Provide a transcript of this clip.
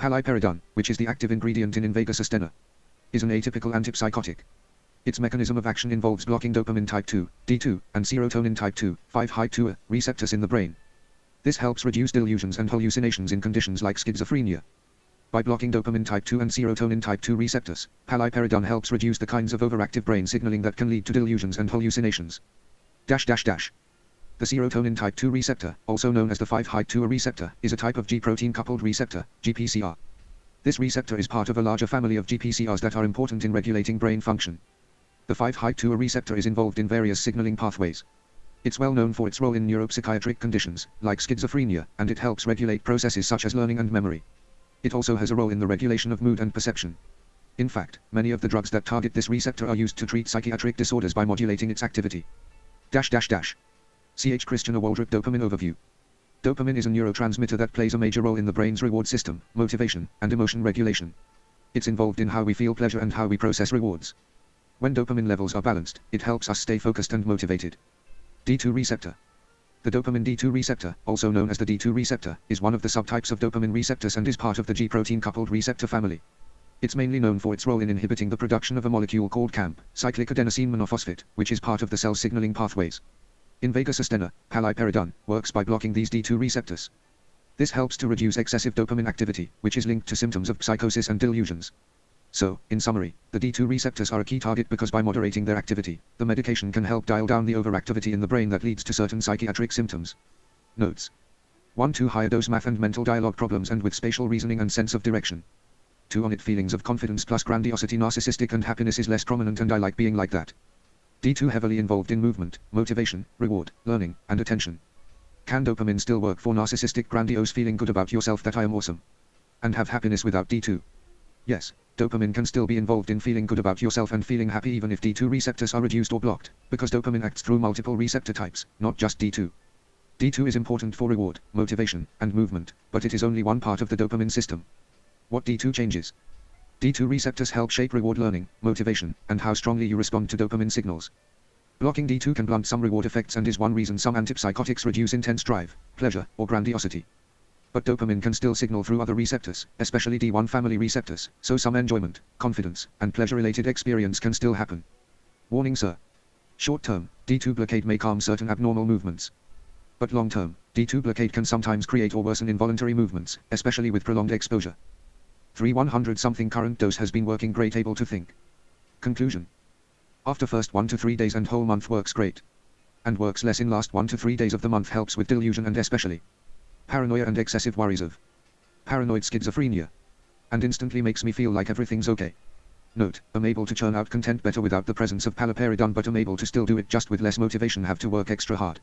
Paliperidone, which is the active ingredient in invega sustenna, is an atypical antipsychotic. Its mechanism of action involves blocking dopamine type 2, D2, and serotonin type 2, 5-HT2A, receptors in the brain. This helps reduce delusions and hallucinations in conditions like schizophrenia. By blocking dopamine type 2 and serotonin type 2 receptors, paliperidone helps reduce the kinds of overactive brain signaling that can lead to delusions and hallucinations. The serotonin type 2 receptor, also known as the 5-HT2A receptor, is a type of G protein-coupled receptor, GPCR. This receptor is part of a larger family of GPCRs that are important in regulating brain function. The 5-HT2A receptor is involved in various signaling pathways. It's well known for its role in neuropsychiatric conditions, like schizophrenia, and it helps regulate processes such as learning and memory. It also has a role in the regulation of mood and perception. In fact, many of the drugs that target this receptor are used to treat psychiatric disorders by modulating its activity. Ch. Christian Waldrop Dopamine Overview. Dopamine is a neurotransmitter that plays a major role in the brain's reward system, motivation, and emotion regulation. It's involved in how we feel pleasure and how we process rewards. When dopamine levels are balanced, it helps us stay focused and motivated. D2 receptor. The dopamine D2 receptor, also known as the D2 receptor, is one of the subtypes of dopamine receptors and is part of the G protein-coupled receptor family. It's mainly known for its role in inhibiting the production of a molecule called CAMP, cyclic adenosine monophosphate, which is part of the cell signaling pathways. Invega sustenna, paliperidone, works by blocking these D2 receptors. This helps to reduce excessive dopamine activity, which is linked to symptoms of psychosis and delusions. So, in summary, the D2 receptors are a key target because by moderating their activity, the medication can help dial down the overactivity in the brain that leads to certain psychiatric symptoms. Notes. 1. 2 higher dose math and mental dialogue problems and with spatial reasoning and sense of direction. 2 on it feelings of confidence plus grandiosity narcissistic and happiness is less prominent and I like being like that. D2 heavily involved in movement, motivation, reward, learning, and attention. Can dopamine still work for narcissistic grandiose feeling good about yourself that I am awesome? And have happiness without D2? Yes, dopamine can still be involved in feeling good about yourself and feeling happy even if D2 receptors are reduced or blocked, because dopamine acts through multiple receptor types, not just D2. D2 is important for reward, motivation, and movement, but it is only one part of the dopamine system. What D2 changes? D2 receptors help shape reward learning, motivation, and how strongly you respond to dopamine signals. Blocking D2 can blunt some reward effects and is one reason some antipsychotics reduce intense drive, pleasure, or grandiosity. But dopamine can still signal through other receptors, especially D1 family receptors, so some enjoyment, confidence, and pleasure-related experience can still happen. Warning sir. Short-term, D2 blockade may calm certain abnormal movements. But long-term, D2 blockade can sometimes create or worsen involuntary movements, especially with prolonged exposure. 3 100-something current dose has been working great able to think. Conclusion. After first 1 to 3 days and whole month works great. And works less in last 1 to 3 days of the month helps with delusion and especially paranoia and excessive worries of paranoid schizophrenia. And instantly makes me feel like everything's okay. Note, I'm able to churn out content better without the presence of paliperidone but I'm able to still do it just with less motivation have to work extra hard.